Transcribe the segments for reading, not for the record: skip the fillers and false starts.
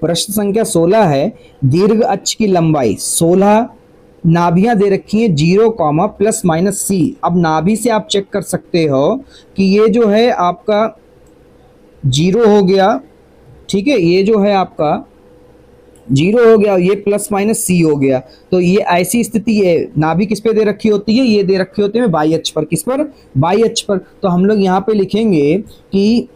प्रश्न संख्या 16 है, दीर्घ अक्ष की लंबाई 16, नाभियां दे रखी हैं 0 कॉमा प्लस माइनस सी। अब नाभि से आप चेक कर सकते हो कि ये जो है आपका 0 हो गया, ठीक है, ये जो है आपका 0 हो गया, ये प्लस माइनस सी हो गया। तो ये ऐसी स्थिति है, नाभि किस पे दे रखी होती है, ये दे रखी होती है बाई अक्ष पर। किस पर? बाई अक्ष पर। तो हम लोग यहाँ पे लिखेंगे कि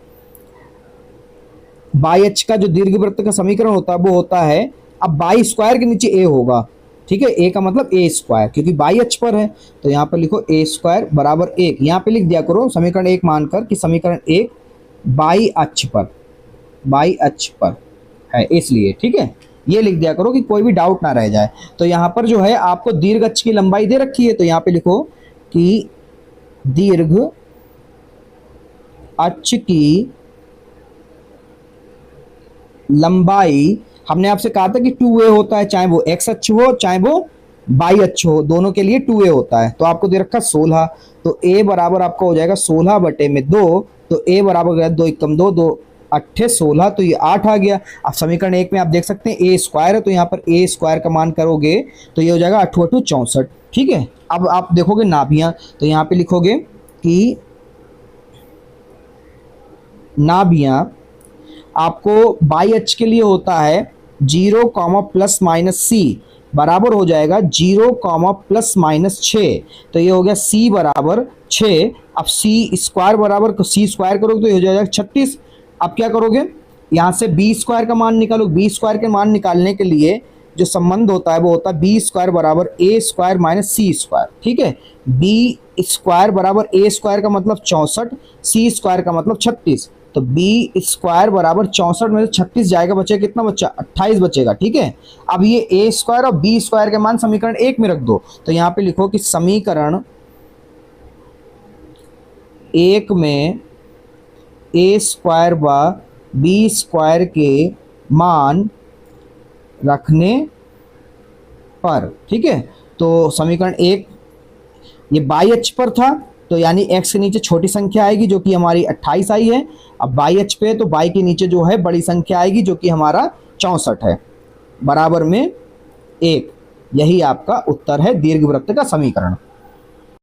बाई अक्ष का जो दीर्घवृत्त का समीकरण होता है वो होता है, अब बाई स्क्वायर के नीचे ए होगा, ठीक है, ए का मतलब ए स्क्वायर, क्योंकि बाई अक्ष पर है। तो यहाँ पे लिखो ए स्क्वायर बराबर 1, यहाँ पे लिख दिया करो समीकरण 1 मानकर कि समीकरण 1 बाई अक्ष पर है इसलिए, ठीक है, ये लिख दिया करो कि कोई भी डाउट ना रह जाए। तो यहाँ पर जो है आपको दीर्घ अक्ष की लंबाई दे रखी है, तो यहाँ पे लिखो कि दीर्घ अक्ष की लंबाई, हमने आपसे कहा था कि 2a होता है, चाहे वो x अक्ष हो चाहे वो y अक्ष हो, दोनों के लिए 2a होता है। तो आपको दे रखा 16, तो a बराबर आपका हो जाएगा 16 बटे में 2, तो a बराबर हो गया 2 एकम 2, 2 अट्ठे 16, तो ये 8 आ गया। अब समीकरण 1 में आप देख सकते हैं a स्क्वायर है, तो यहाँ पर a स्क्वायर का मान करोगे तो ये हो जाएगा 8 8 64, ठीक है। अब आप देखोगे नाभियां, तो यहाँ पे लिखोगे कि नाभियां आपको बाई अक्ष के लिए होता है 0 कॉमा प्लस माइनस सी, बराबर हो जाएगा 0 कॉमा प्लस माइनस 6, तो ये हो गया c बराबर 6। अब c स्क्वायर बराबर c स्क्वायर करोगे तो ये हो जाएगा 36। अब क्या करोगे, यहाँ से b स्क्वायर का मान निकालो। b स्क्वायर के मान निकालने के लिए जो संबंध होता है वो होता है b स्क्वायर बराबर a square minus c square, ठीक है। b स्क्वायर बराबर a स्क्वायर का मतलब 64, c स्क्वायर का मतलब 36, तो b स्क्वायर बराबर 64 में से 36 जाएगा, बचेगा कितना बच्चा, 28 बचेगा, ठीक है। अब ये a स्क्वायर और b स्क्वायर के मान समीकरण 1 में रख दो, तो यहाँ पे लिखो कि समीकरण 1 में a स्क्वायर व b स्क्वायर के मान रखने पर, ठीक है। तो समीकरण 1 ये बाई अक्ष पर था, तो यानी x के नीचे छोटी संख्या आएगी जो कि हमारी 28 आई है। अब बाई अक्ष पे तो बाई के नीचे जो है बड़ी संख्या आएगी जो कि हमारा 64 है, बराबर में 1। यही आपका उत्तर है दीर्घवृत्त का समीकरण।